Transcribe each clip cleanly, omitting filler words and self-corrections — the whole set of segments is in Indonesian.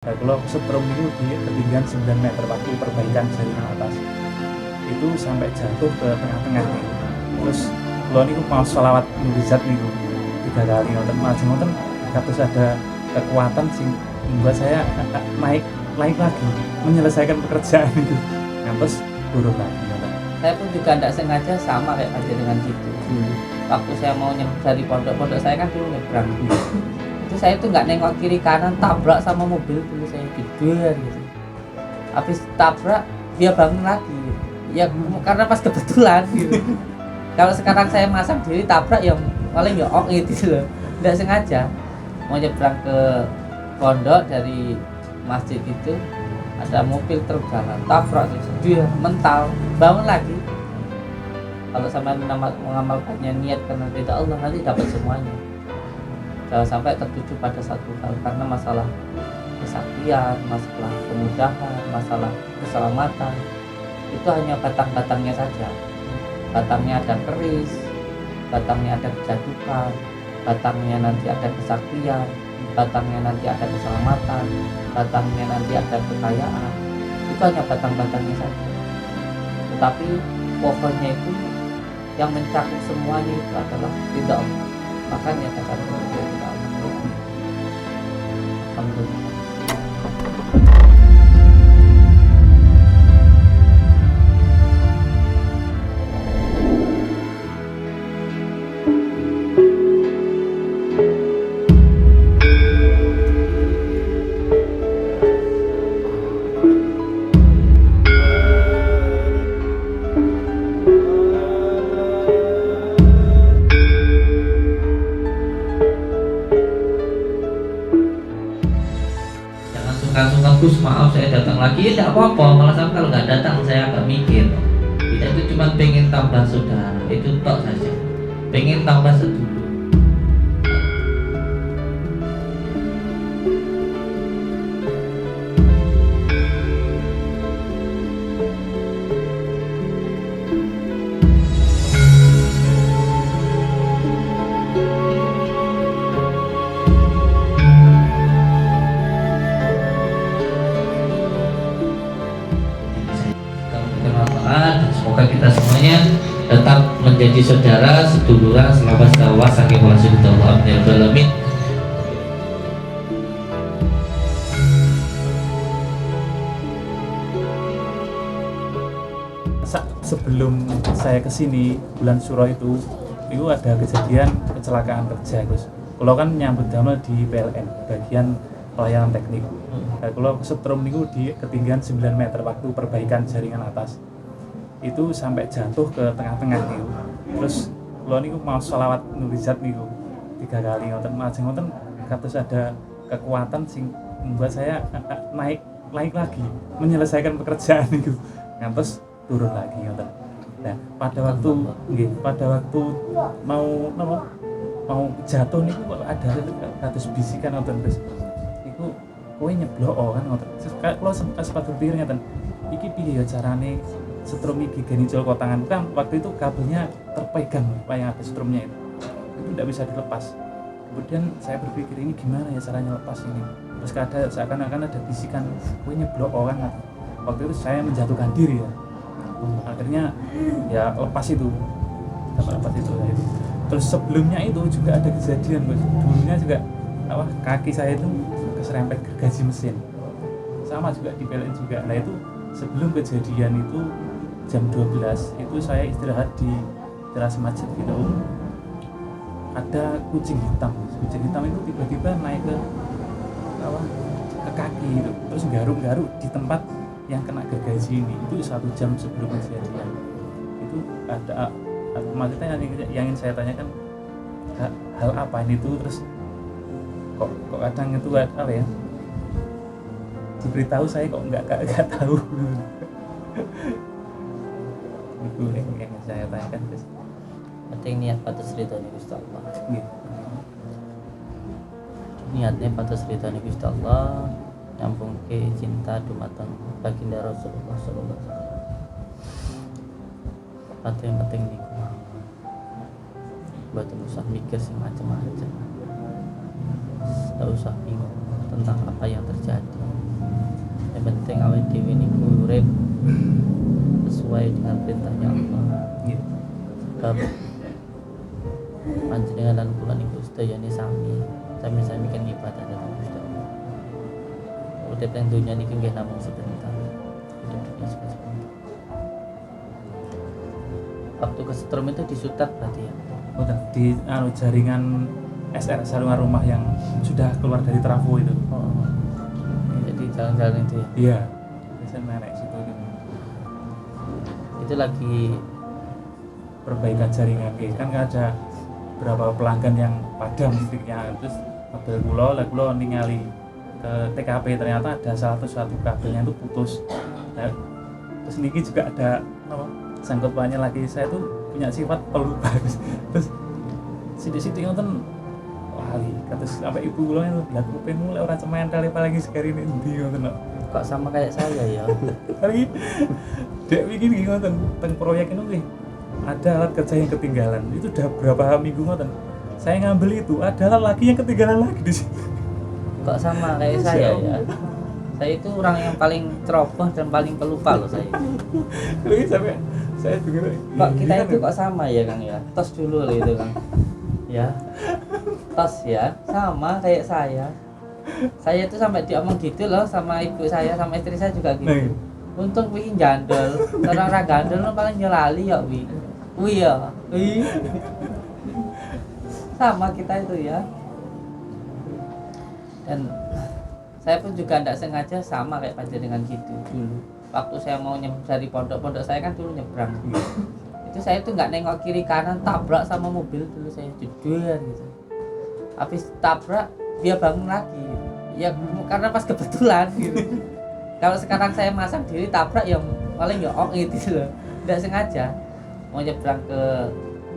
Nah, kalau setrum itu di ketinggian 9 meter waktu perbaikan jaringan atas itu sampai jatuh ke tengah-tengah nih. Terus kalau niku mau sholawat nurizat niku 3 kali ngoten lajeng ngoten kados ada kekuatan sing membuat saya naik lagi menyelesaikan pekerjaan itu ngantos turun lagi ngoten. Saya pun juga tidak sengaja sama kayak aja dengan situ. Waktu saya mau dari pondok saya kan dulu nyebrang. Itu saya tuh nggak nengok kiri kanan, tabrak sama mobil dulu saya gede gitu. Habis tabrak dia bangun lagi. Ya karena pas kebetulan gitu. Kalau sekarang saya masang diri tabrak yang paling ya gitu loh. Tidak sengaja mau nyebrang ke pondok dari masjid itu ada mobil truk jalan tabrak dia mental bangun lagi. Kalau sampai mengamalkannya niat karena tidak Allah nanti dapat semuanya. Jangan sampai tertuju pada satu hal karena masalah kesaktian, masalah kemudahan, masalah keselamatan itu hanya batang-batangnya saja. Batangnya ada keris, batangnya ada kejadukan, batangnya nanti ada kesaktian, batangnya nanti ada keselamatan, batangnya nanti ada kekayaan. Itu hanya batang-batangnya saja. Tetapi pohonnya itu yang mencakup semuanya itu adalah tidak Allah. Makanya kata Allah, alhamdulillah. Sungkan-sungkan Gus maaf saya datang lagi ya tidak apa-apa, malah sampai kalau nggak datang saya agak mikir kita itu cuma pengen tambah saudara itu tok saja, pengen tambah sedulur. Semoga kita semuanya tetap menjadi saudara seduluran selama sekawas saking wasilullah alamin. Sebelum saya kesini bulan Suro itu ada kejadian kecelakaan kerja Gus. Kalau kan nyambut damel di PLN bagian pelayanan teknik. Nah, kalau setrum niku di ketinggian 9 meter waktu perbaikan jaringan atas itu sampai jatuh ke tengah-tengah niku. Terus kalau niku mau sholawat nurizat niku 3 kali ngoten lajeng ngoten kados ada kekuatan sing membuat saya naik lagi menyelesaikan pekerjaan niku ngantos turun lagi ngoten. Nah, pada waktu mau jatuh niku kok ada kados bisikan ngoten terus. Iku kowe nyeblok kan ngoten. Kalau sempat berpikir ngoten, iki piye ya carane setrum iki genicol kotangan kan waktu itu kabelnya terpegang yang ada setrumnya itu tidak bisa dilepas. Kemudian saya berpikir ini gimana ya caranya lepas ini, terus seakan-akan ada bisikan kowe nyeblok kan. Waktu itu saya menjatuhkan diri ya, akhirnya ya lepas itu ya. Terus sebelumnya itu juga ada kejadian Bos, dulunya juga kaki saya itu keserempet gergaji mesin sama juga di PLN juga. Nah itu sebelum kejadian itu jam 12 itu saya istirahat di teras masjid gitu, ada kucing hitam itu tiba-tiba naik ke kaki gitu, terus garuk-garuk di tempat yang kena gergaji ini. Itu 1 jam sebelum kejadian itu ada maksudnya yang ingin saya tanyakan hal apa ini tuh, terus kok kadang itu apa ya diberitahu saya kok nggak tahu. Itu yang saya tanyakan Gus. Penting niat patus ridho nih Gusti Allah. Niatnya patus ridho nih Gusti Allah, nyambung ke cinta dumateng baginda Rasulullah sallallahu alaihi wasallam. Yang penting nih buat usah mikir sih macam-macam, nggak usah bingung tentang apa yang terjadi. urip sesuai dengan perintahnya Allah. Iya. Sebab panjenengan lan kula niku sedayane sami kan ibadah dhateng Gusti Allah. Urip teng donya niki nggih namung sebentar. Hidup dunia sebentar. Waktu kesetrum itu disutat berarti ya. Udah di jaringan SR saluran rumah yang sudah keluar dari trafo itu. Oh. Jadi jalan-jalan itu ya. Iya. Biasanya naik situ gitu. Itu lagi Perbaikan jaringan kan ada beberapa pelanggan yang padam listriknya, terus mobil kulo ningali ke TKP ternyata ada salah satu kabelnya itu putus. Nah, terus niki juga ada apa, sangkut pautnya lagi saya tuh punya sifat pelupa. Terus sidik-sidik ngoten wali terus sampai ibu kulo itu lah kupingmu lek ora cementel apalagi sekarang ini ndi ngoten kok. kok sama kayak saya ya. Lagi dek bikin ngoten teng proyek itu nih ada alat kerja yang ketinggalan. Itu udah berapa minggu ngoten. Saya ngambil itu, ada alat lagi yang ketinggalan lagi di sini. Kok sama kayak saya ya. Saya itu orang yang paling ceroboh dan paling pelupa loh saya. Lagi sampai saya dengar Kok kita itu kok sama ya Kang ya. Tos dulu loh itu Kang. Ya. Tos ya, sama kayak saya. Saya itu sampai diomong gitu loh sama ibu saya, sama istri saya juga gitu. Nah, Untung wi gandel. Orang gandel lo paling nyelali ya wi. Wi ya. Wi. Sama kita itu ya. Dan saya pun juga tidak sengaja sama kayak panjenengan gitu dulu. Waktu saya mau dari pondok saya kan dulu nyebrang. Itu saya tuh nggak nengok kiri kanan, tabrak sama mobil dulu saya jedar gitu. Habis tabrak dia bangun lagi. Ya karena pas kebetulan gitu. Kalau sekarang saya masang diri tabrak yang paling ya gitu loh. Tidak sengaja mau nyebrang ke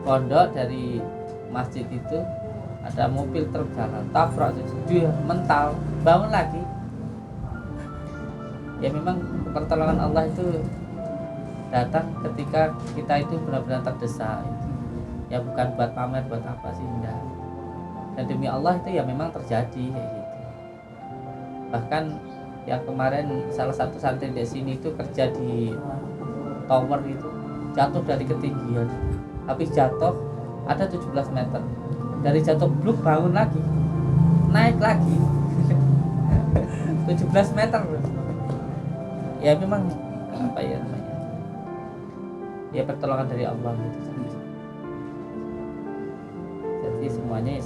pondok dari masjid itu ada mobil truk jalan tabrak dia mental bangun lagi. Ya memang pertolongan Allah itu datang ketika kita itu benar-benar terdesak. Ya bukan buat pamer buat apa sih enggak. Dan demi Allah itu ya memang terjadi kayak gitu. Bahkan yang kemarin salah satu santri di sini itu kerja di tower itu jatuh dari ketinggian. Habis jatuh ada 17 meter. Dari jatuh bluk bangun lagi. Naik lagi. 17 meter. Ya memang apa ya namanya? Ya pertolongan dari Allah gitu. Jadi semuanya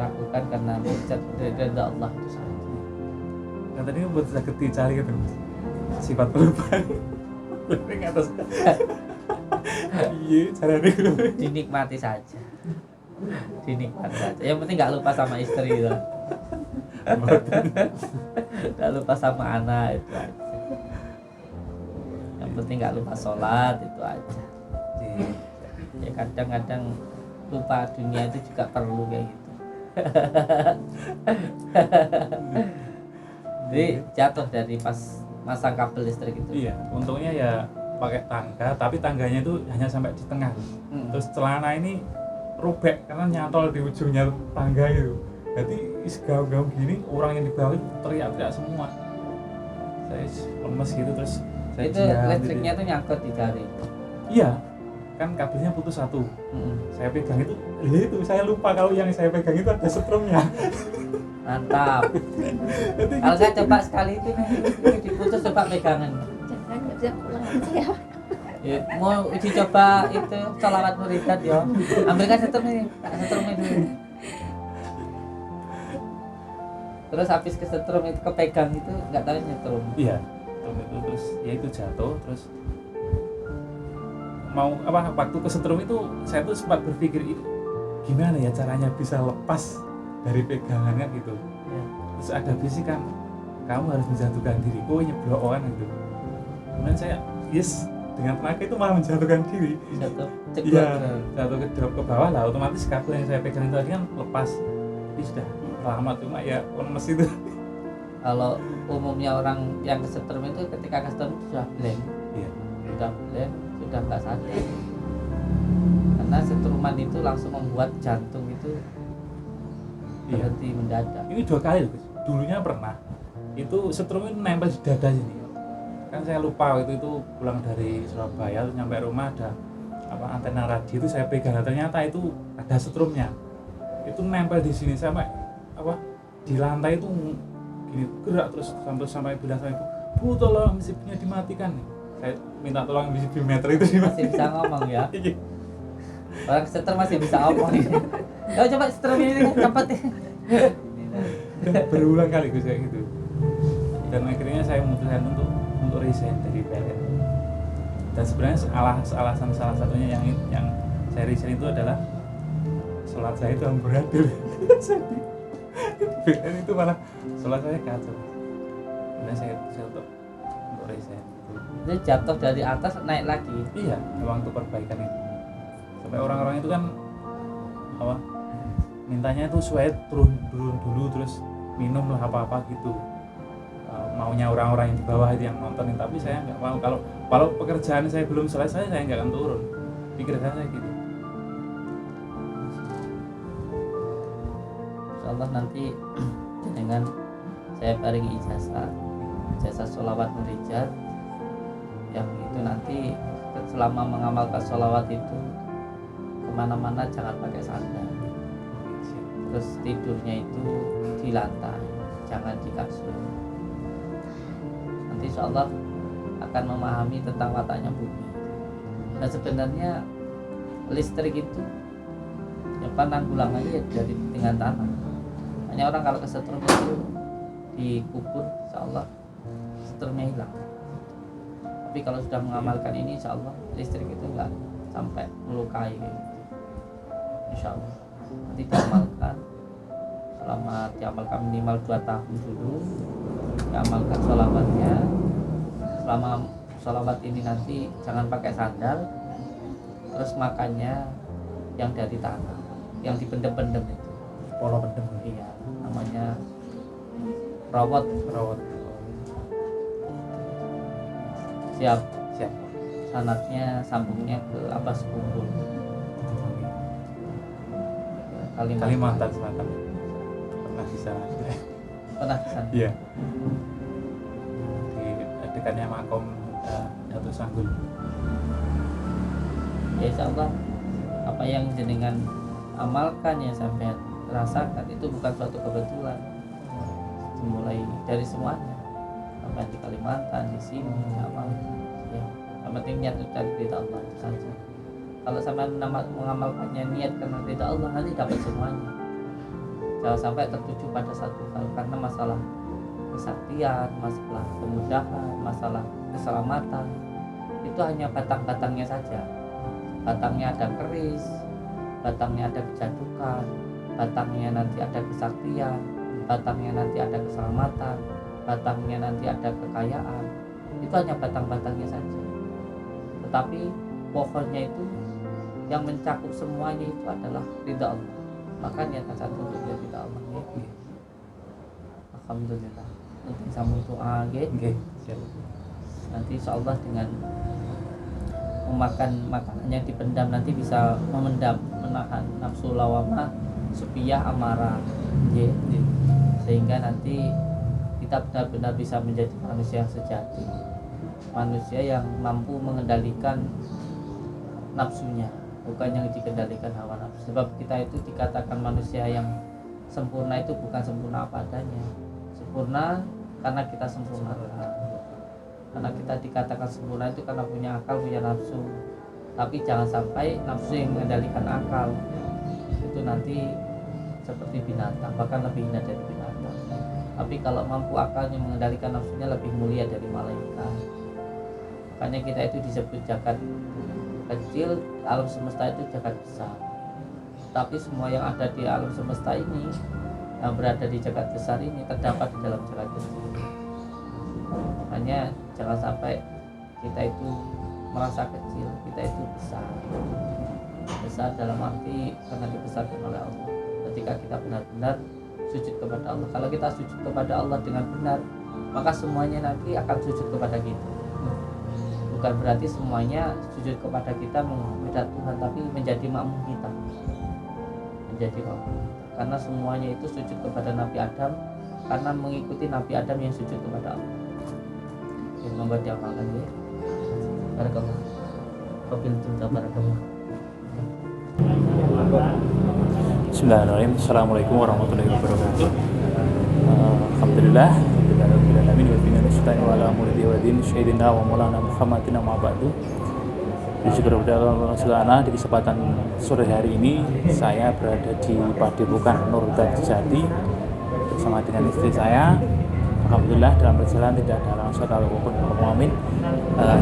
lakukan karena mujizat dari Allah itu saja. kan tadi buat sakit dicari gitu sifat pelupa lebih atas iya caranya gitu Dinikmati saja yang penting nggak lupa sama istri loh. Nggak lupa sama anak itu aja, yang penting nggak lupa sholat itu aja. Ya kadang-kadang lupa dunia itu juga perlu kayak gitu. Jadi jatuh dari pas masang kabel listrik itu. iya untungnya ya pakai tangga tapi tangganya itu hanya sampai di tengah terus celana ini robek karena nyantol di ujungnya tangga itu jadi gaung-gaung gini orang yang di bawah itu teriak-teriak semua saya lemes gitu terus saya Itu listriknya tuh nyangkut di jari. iya kan kabelnya putus satu saya pegang itu itu saya lupa kalau yang saya pegang itu ada setrumnya. Mantap. Kalau nggak coba sekali itu nih diputus coba pegangan. Jangan nggak bisa pulang aja ya. Ya, mau uji coba itu sholawat muridat ya. Ambilkan setrum ini, tak setrum itu. Terus habis ke setrum itu kepegang itu nggak tahu nyetrum. Iya itu terus ya itu jatuh terus mau apa waktu kesetrum itu saya tuh sempat berpikir itu gimana ya caranya bisa lepas dari pegangannya gitu Ya. terus ada bisikan kamu harus menjatuhkan diri nyeblok gitu kemudian saya yes dengan tenaga itu malah menjatuhkan diri Jatuh iya ceklok. jatuh ke bawah lah otomatis kabel yang saya pegang itu tadi kan lepas ini sudah lama cuma ya lemes itu. Kalau umumnya orang yang kesetrum itu ketika kesetrum sudah blank, Iya. sudah nggak sadar. Karena setruman itu langsung membuat jantung itu Iya. berhenti mendadak. Ini 2 kali loh, Gus. Dulunya pernah. Itu setrum itu nempel di dada sini. kan saya lupa waktu itu pulang dari Surabaya terus nyampe rumah ada antena radio itu saya pegang, nah, ternyata itu ada setrumnya itu nempel di sini sampai di lantai itu gini gerak terus sampai bilang sama ibu, "Bu, tolong MCB-nya dimatikan." Saya minta tolong MCB meter itu Masih bisa ngomong ya. Orang seter masih bisa ngomong. Ya coba seter ini cepat ya. Dan berulang kali kayak gitu. Dan akhirnya saya memutuskan untuk resign dari PLN. Dan sebenarnya alasan salah satunya yang saya resign itu adalah sholat saya itu amburadul. PLN itu malah sholat saya kacau. Kemudian saya untuk resign. Itu jatuh dari atas naik lagi. Iya, memang untuk perbaikan itu. Sampai orang-orang itu kan mintanya itu supaya turun dulu terus minum lah apa gitu. Maunya orang-orang yang di bawah itu yang nontonin, tapi saya nggak mau. Kalau pekerjaan saya belum selesai saya nggak akan turun, pikir saya gitu. Insyaallah nanti dengan saya paringi ijazah sholawat murijat yang itu nanti selama mengamalkan sholawat itu kemana-mana jangan pakai sandal, terus tidurnya itu di lantai, jangan di kasur. Nanti insyaallah akan memahami tentang wataknya bumi. Dan sebenarnya listrik itu penanggulangannya dari dengan tanah. Hanya orang kalau kesetrum itu dikubur, insyaallah setrumnya hilang. Tapi kalau sudah mengamalkan ini, insyaallah listrik itu enggak sampai melukai. Insyaallah nanti diamalkan, selama diamalkan minimal 2 tahun dulu, diamalkan sholawatnya. Selama sholawat ini nanti jangan pakai sandal, terus makannya yang dari tanah, yang dipendem-pendem itu. Pola pendem. Iya, namanya rawat. Siap. Sanatnya sambungnya ke Abbas Kumpul, Kalimantan Selatan. Pernah di sana. Pernah di sana? Iya. Di dekatnya makom Datuk Sanggul. Ya insyaallah apa yang jenengan amalkan yang sampai rasakan itu bukan suatu kebetulan. Dimulai dari semuanya, sampai di Kalimantan, di sini, amal. Ya, yang penting niat untuk cari ridha Allah itu saja. Kalau sampai mengamalkannya niat karena ridha Allah, nanti dapat semuanya. Jangan sampai tertuju pada satu hal, karena masalah kesaktian, masalah kemudahan, masalah keselamatan itu hanya batang-batangnya saja. Batangnya ada keris, batangnya ada kejadukan, batangnya nanti ada kesaktian, batangnya nanti ada keselamatan, batangnya nanti ada kekayaan. Itu hanya batang-batangnya saja. Tetapi pohonnya itu yang mencakup semuanya itu adalah ridha Allah. Maka niatkan satu untuk ridha Allah. Alhamdulillah. Nanti sambung doa, Oke, siap. nanti insyaallah dengan memakan makanannya dipendam nanti bisa menahan nafsu lawamah, supiyah, amarah, sehingga nanti kita benar-benar bisa menjadi manusia yang sejati, manusia yang mampu mengendalikan nafsunya, bukan yang dikendalikan hawa nafsu. Sebab kita itu dikatakan manusia yang sempurna itu bukan sempurna apa adanya, sempurna karena kita sempurna. Karena kita dikatakan sempurna itu karena punya akal, punya nafsu. Tapi jangan sampai nafsu yang mengendalikan akal itu nanti seperti binatang, bahkan lebih hina dari binatang. Tapi kalau mampu akalnya mengendalikan nafsunya, lebih mulia dari malaikat. Makanya kita itu disebut jagat kecil, alam semesta itu jagat besar. Tapi semua yang ada di alam semesta ini, yang berada di jagat besar ini, terdapat di dalam jagat kecil. Makanya jangan sampai kita itu merasa kecil, kita itu besar. Besar dalam arti karena dibesarkan oleh Allah. Ketika kita benar-benar sujud kepada Allah. Kalau kita sujud kepada Allah dengan benar, maka semuanya nanti akan sujud kepada kita. Bukan berarti semuanya sujud kepada kita menghadap Tuhan, tapi menjadi makmum kita. Menjadi makmum kita. Karena semuanya itu sujud kepada Nabi Adam, karena mengikuti Nabi Adam yang sujud kepada Allah. yang membuat diamalkan ya. Barakallah. Wabil tuh barakallah. Bismillahirrahmanirrahim. Assalamualaikum warahmatullahi wabarakatuh. Alhamdulillah rabbil alamin wa bihi nasta'in wa ala amri wa din sayyidina wa maulana Muhammadin wa ba'du. Syukur kepada Allah Subhanahu. Di kesempatan sore hari ini saya berada di Padepokan Nur Jati bersama dengan istri saya. Alhamdulillah dalam perjalanan tidak ada langsung ataupun muamin.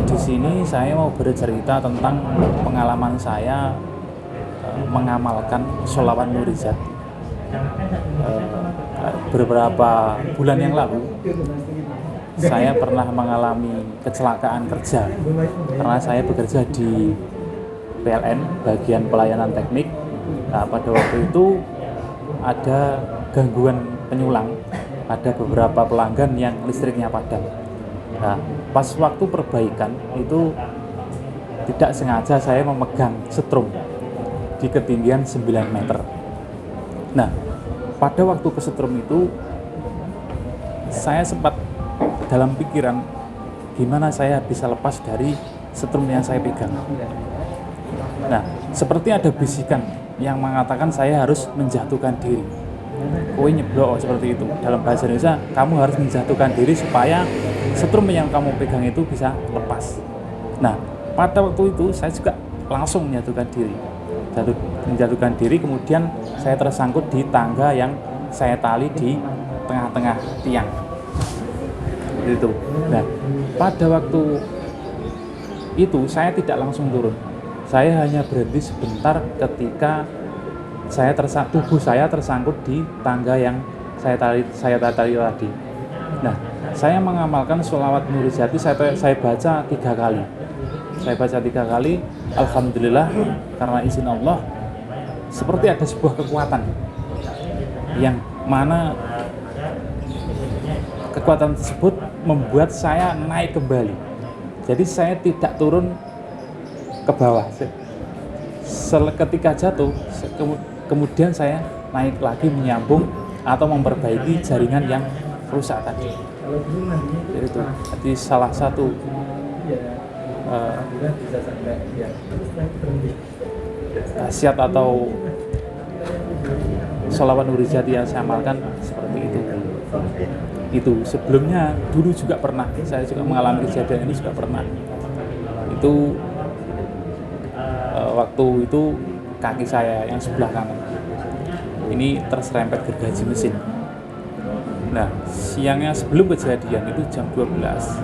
Di sini saya mau bercerita tentang pengalaman saya mengamalkan sholawat Nurijat. Beberapa bulan yang lalu saya pernah mengalami kecelakaan kerja karena saya bekerja di PLN bagian pelayanan teknik. Nah, pada waktu itu ada gangguan penyulang, ada beberapa pelanggan yang listriknya padam. Nah, pas waktu perbaikan itu tidak sengaja saya memegang setrum di ketinggian 9 meter. Nah, pada waktu kesetrum itu saya sempat dalam pikiran gimana saya bisa lepas dari setrum yang saya pegang. Nah, seperti ada bisikan yang mengatakan saya harus menjatuhkan diri. Kowe nyeblok seperti itu. Dalam bahasa Indonesia, kamu harus menjatuhkan diri supaya setrum yang kamu pegang itu bisa lepas. Nah, pada waktu itu saya juga langsung menjatuhkan diri, kemudian saya tersangkut di tangga yang saya tali di tengah-tengah tiang. Itu. Nah, pada waktu itu saya tidak langsung turun. Saya hanya berhenti sebentar ketika tubuh saya tersangkut di tangga yang saya tali tadi. Nah, saya mengamalkan sholawat Nurijati, saya baca 3 kali. Alhamdulillah karena izin Allah seperti ada sebuah kekuatan yang mana kekuatan tersebut membuat saya naik kembali. Jadi saya tidak turun ke bawah. Ketika jatuh, kemudian saya naik lagi menyambung atau memperbaiki jaringan yang rusak tadi. Jadi salah satu khasiat atau sholawat Nurijati yang saya amalkan seperti itu. Itu sebelumnya dulu juga pernah, saya juga mengalami kejadian ini juga pernah. Itu waktu itu kaki saya yang sebelah kanan ini terserempet gergaji mesin. Nah, siangnya sebelum kejadian itu jam 12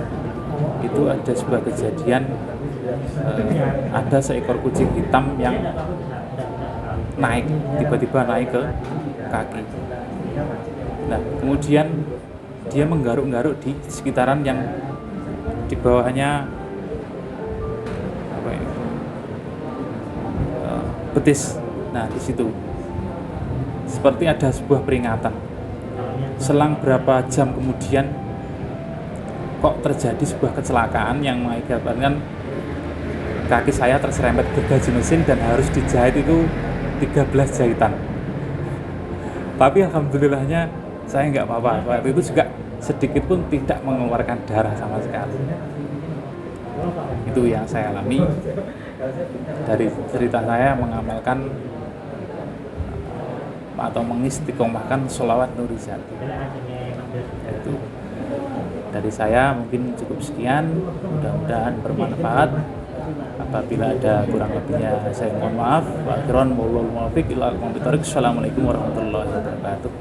itu ada sebuah kejadian, ada seekor kucing hitam yang tiba-tiba naik ke kaki. Nah, kemudian dia menggaruk-garuk di sekitaran yang di bawahnya betis. Nah, di situ seperti ada sebuah peringatan. Selang berapa jam kemudian kok terjadi sebuah kecelakaan yang mengakibatkan kaki saya terserempet gergaji mesin dan harus dijahit itu 13 jahitan. Tapi alhamdulillahnya saya nggak apa-apa. Waktu itu juga sedikit pun tidak mengeluarkan darah sama sekali. Itu yang saya alami dari cerita saya mengamalkan atau mengistiqomahkan sholawat Nurijati. Itu dari saya mungkin cukup sekian, mudah-mudahan bermanfaat. Apabila ada kurang lebihnya saya mohon maaf. Wa akhiran wallahu muwaffiq ila aqwamit thoriq. Assalamualaikum warahmatullahi wabarakatuh.